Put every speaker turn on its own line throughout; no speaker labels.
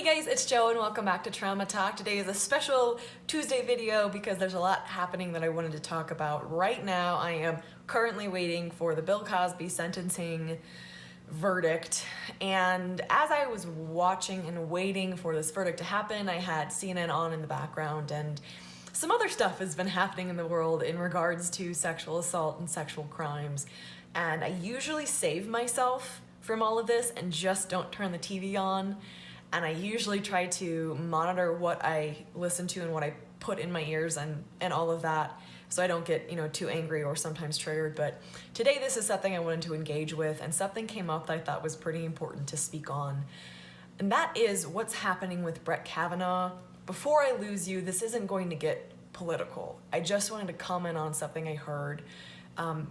guys, it's Jo and welcome back to Trauma Talk. Today is a special Tuesday video because there's a lot happening that I wanted to talk about. Right now, I am currently waiting for the Bill Cosby sentencing verdict. And as I was watching and waiting for this verdict to happen, I had CNN on in the background, and some other stuff has been happening in the world in regards to sexual assault and sexual crimes. And I usually save myself from all of this and just don't turn the TV on. And I usually try to monitor what I listen to and what I put in my ears and all of that, so I don't get, too angry or sometimes triggered. But today this is something I wanted to engage with, and something came up that I thought was pretty important to speak on. And that is what's happening with Brett Kavanaugh. Before I lose you, this isn't going to get political. I just wanted to comment on something I heard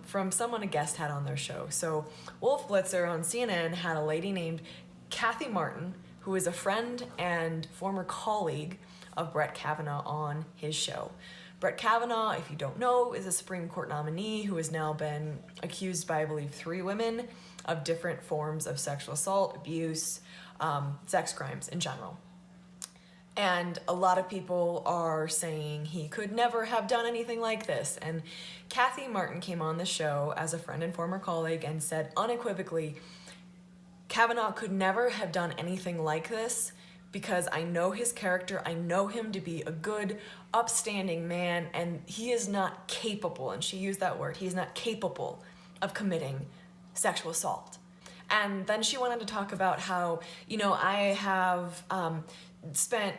from someone a guest had on their show. So Wolf Blitzer on CNN had a lady named Kathy Martin, who is a friend and former colleague of Brett Kavanaugh, on his show. Brett Kavanaugh, if you don't know, is a Supreme Court nominee who has now been accused by, I believe, 3 women of different forms of sexual assault, abuse, sex crimes in general. And a lot of people are saying he could never have done anything like this. And Kathy Martin came on the show as a friend and former colleague and said unequivocally, Kavanaugh could never have done anything like this because I know his character, I know him to be a good, upstanding man, and he is not capable, and she used that word, he is not capable of committing sexual assault. And then she wanted to talk about how, I have spent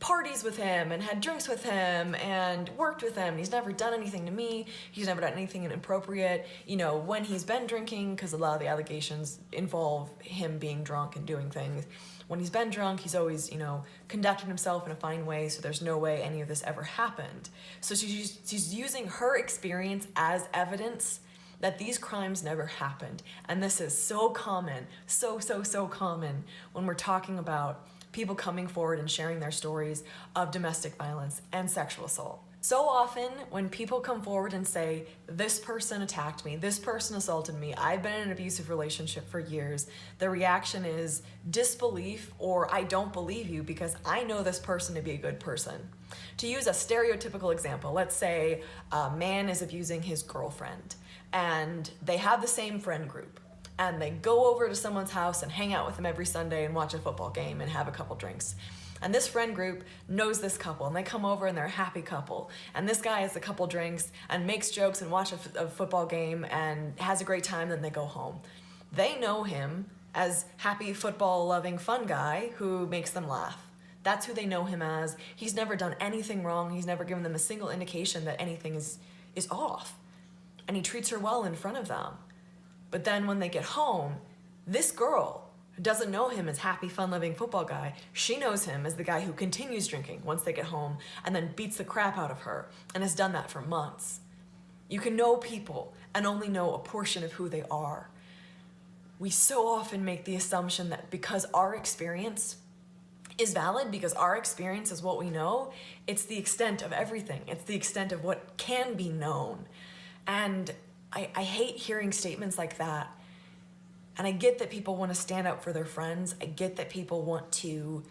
parties with him and had drinks with him and worked with him. He's never done anything to me. He's never done anything inappropriate. When he's been drinking, because a lot of the allegations involve him being drunk and doing things. When he's been drunk, he's always, conducted himself in a fine way, so there's no way any of this ever happened. So she's using her experience as evidence that these crimes never happened. And this is so common, so common when we're talking about people coming forward and sharing their stories of domestic violence and sexual assault. So often when people come forward and say, this person attacked me, this person assaulted me, I've been in an abusive relationship for years, the reaction is disbelief or I don't believe you because I know this person to be a good person. To use a stereotypical example, let's say a man is abusing his girlfriend and they have the same friend group, and they go over to someone's house and hang out with them every Sunday and watch a football game and have a couple drinks. And this friend group knows this couple, and they come over and they're a happy couple. And this guy has a couple drinks and makes jokes and watches a football game and has a great time, then they go home. They know him as happy, football-loving, fun guy who makes them laugh. That's who they know him as. He's never done anything wrong. He's never given them a single indication that anything is off. And he treats her well in front of them. But then when they get home, this girl doesn't know him as happy, fun-loving football guy. She knows him as the guy who continues drinking once they get home and then beats the crap out of her and has done that for months. You can know people and only know a portion of who they are. We so often make the assumption that because our experience is valid, because our experience is what we know, it's the extent of everything. It's the extent of what can be known. And I hate hearing statements like that. And I get that people want to stand up for their friends. I get that people want to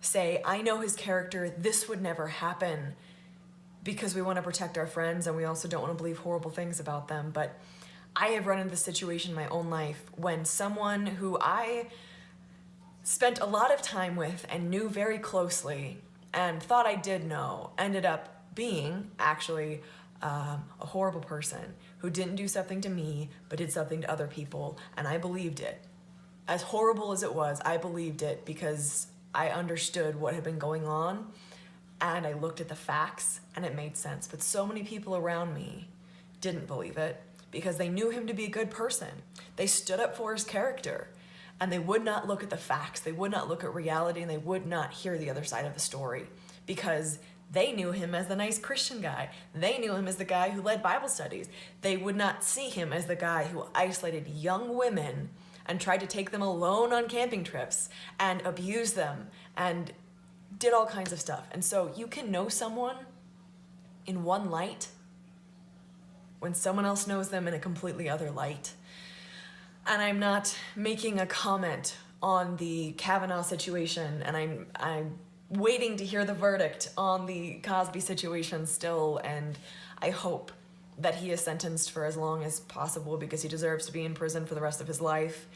say, I know his character, this would never happen, because we want to protect our friends and we also don't want to believe horrible things about them. But I have run into this situation in my own life when someone who I spent a lot of time with and knew very closely and thought I did know ended up being actually a horrible person who didn't do something to me, but did something to other people, and I believed it. As horrible as it was, I believed it because I understood what had been going on, and I looked at the facts, and it made sense. But so many people around me didn't believe it because they knew him to be a good person. They stood up for his character, and they would not look at the facts, they would not look at reality, and they would not hear the other side of the story because they knew him as the nice Christian guy. They knew him as the guy who led Bible studies. They would not see him as the guy who isolated young women and tried to take them alone on camping trips and abuse them and did all kinds of stuff. And so you can know someone in one light when someone else knows them in a completely other light. And I'm not making a comment on the Kavanaugh situation, and I'm waiting to hear the verdict on the Cosby situation still, and I hope that he is sentenced for as long as possible because he deserves to be in prison for the rest of his life.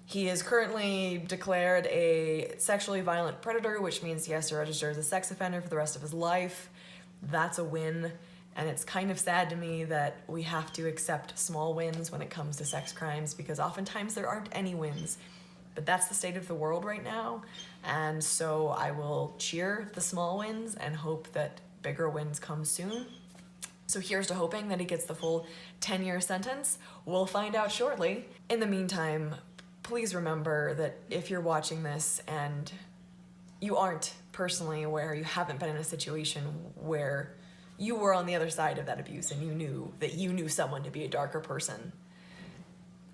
He is currently declared a sexually violent predator, which means he has to register as a sex offender for the rest of his life. That's a win, and it's kind of sad to me that we have to accept small wins when it comes to sex crimes because oftentimes there aren't any wins. But that's the state of the world right now, and so I will cheer the small wins and hope that bigger wins come soon. So here's to hoping that he gets the full 10-year sentence. We'll find out shortly. In the meantime, please remember that if you're watching this and you aren't personally aware, you haven't been in a situation where you were on the other side of that abuse and you knew that you knew someone to be a darker person.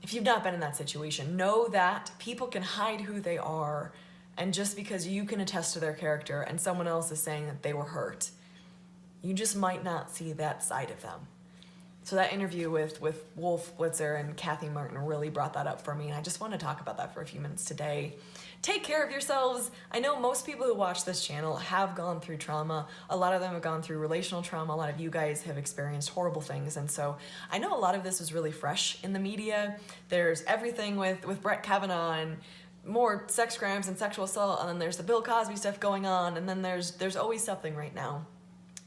If you've not been in that situation, know that people can hide who they are, and just because you can attest to their character and someone else is saying that they were hurt, you just might not see that side of them. So that interview with Wolf Blitzer and Kathy Martin really brought that up for me, and I just want to talk about that for a few minutes today. Take care of yourselves. I know most people who watch this channel have gone through trauma. A lot of them have gone through relational trauma. A lot of you guys have experienced horrible things, and so I know a lot of this is really fresh in the media. There's everything with Brett Kavanaugh and more sex crimes and sexual assault, and then there's the Bill Cosby stuff going on, and then there's always something right now.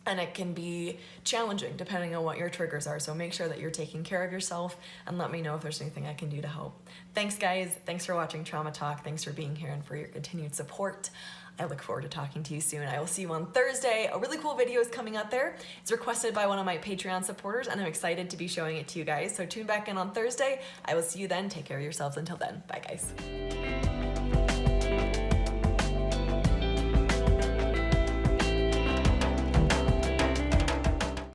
And it can be challenging depending on what your triggers are. So make sure that you're taking care of yourself and let me know if there's anything I can do to help. Thanks guys. Thanks for watching Trauma Talk. Thanks for being here and for your continued support. I look forward to talking to you soon. I will see you on Thursday. A really cool video is coming out there. It's requested by one of my Patreon supporters and I'm excited to be showing it to you guys. So tune back in on Thursday. I will see you then. Take care of yourselves until then. Bye guys.